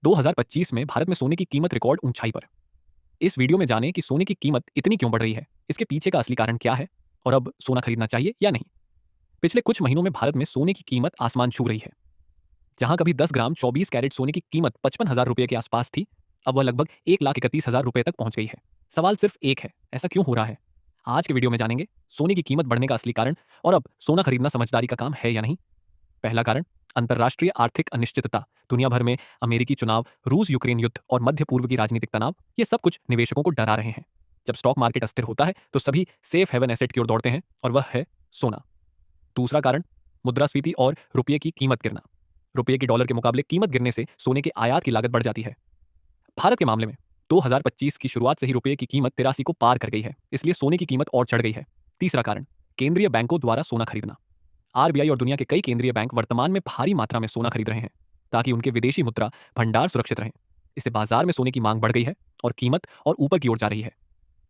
2025 में भारत में सोने की कीमत रिकॉर्ड ऊंचाई पर। इस वीडियो में जानें कि सोने की कीमत इतनी क्यों बढ़ रही है, इसके पीछे का असली कारण क्या है और अब सोना खरीदना चाहिए या नहीं। पिछले कुछ महीनों में भारत में सोने की कीमत आसमान छू रही है। जहां कभी 10 ग्राम 24 कैरेट सोने की कीमत 55,000 रुपये के आसपास थी, अब वह लगभग 1,31,000 रुपये तक पहुंच गई है। सवाल सिर्फ एक है, ऐसा क्यों हो रहा है? आज के वीडियो में जानेंगे सोने की कीमत बढ़ने का असली कारण और अब सोना खरीदना समझदारी का काम है या नहीं। पहला कारण, अंतर्राष्ट्रीय आर्थिक अनिश्चितता। दुनिया भर में अमेरिकी चुनाव, रूस यूक्रेन युद्ध और मध्य पूर्व की राजनीतिक तनाव, ये सब कुछ निवेशकों को डरा रहे हैं। जब स्टॉक मार्केट अस्थिर होता है तो सभी सेफ हेवन एसेट की ओर दौड़ते हैं और वह है सोना। दूसरा कारण, मुद्रास्फीति और रुपये की कीमत गिरना। रुपये की डॉलर के मुकाबले कीमत गिरने से सोने के आयात की लागत बढ़ जाती है। भारत के मामले में 2025 की शुरुआत से ही रुपये की कीमत 83 को पार कर गई है, इसलिए सोने की कीमत और चढ़ गई है। तीसरा कारण, केंद्रीय बैंकों द्वारा सोना खरीदना। आरबीआई और दुनिया के कई केंद्रीय बैंक वर्तमान में भारी मात्रा में सोना खरीद रहे हैं ताकि उनके विदेशी मुद्रा भंडार सुरक्षित रहें। इससे बाजार में सोने की मांग बढ़ गई है और कीमत और ऊपर की ओर जा रही है।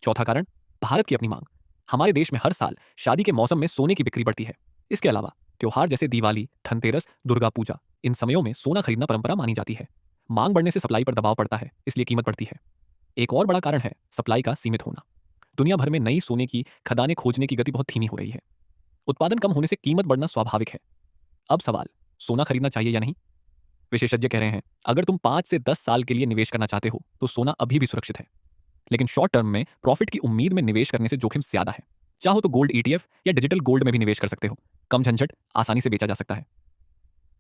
चौथा कारण, भारत की अपनी मांग। हमारे देश में हर साल शादी के मौसम में सोने की बिक्री बढ़ती है। इसके अलावा त्योहार जैसे दिवाली, धनतेरस, दुर्गा पूजा, इन समयों में सोना खरीदना परंपरा मानी जाती है। मांग बढ़ने से सप्लाई पर दबाव पड़ता है, इसलिए कीमत बढ़ती है। एक और बड़ा कारण है सप्लाई का सीमित होना। दुनिया भर में नई सोने की खदानें खोजने की गति बहुत धीमी हो रही है। उत्पादन कम होने से कीमत बढ़ना स्वाभाविक है। अब सवाल, सोना खरीदना चाहिए या नहीं? विशेषज्ञ कह रहे हैं, अगर तुम 5 से 10 साल के लिए निवेश करना चाहते हो तो सोना अभी भी सुरक्षित है। लेकिन शॉर्ट टर्म में प्रॉफिट की उम्मीद में निवेश करने से जोखिम ज्यादा है। चाहो तो गोल्ड ईटीएफ या डिजिटल गोल्ड में भी निवेश कर सकते हो। कम झंझट, आसानी से बेचा जा सकता है।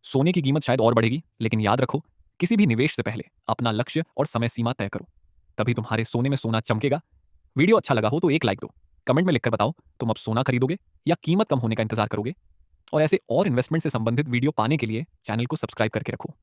सोने की कीमत शायद और बढ़ेगी, लेकिन याद रखो, किसी भी निवेश से पहले अपना लक्ष्य और समय सीमा तय करो, तभी तुम्हारे सोने में सोना चमकेगा। वीडियो अच्छा लगा हो तो एक लाइक दो। कमेंट में लिखकर बताओ तुम अब सोना खरीदोगे या कीमत कम होने का इंतजार करोगे। और ऐसे और इन्वेस्टमेंट से संबंधित वीडियो पाने के लिए चैनल को सब्सक्राइब करके रखो।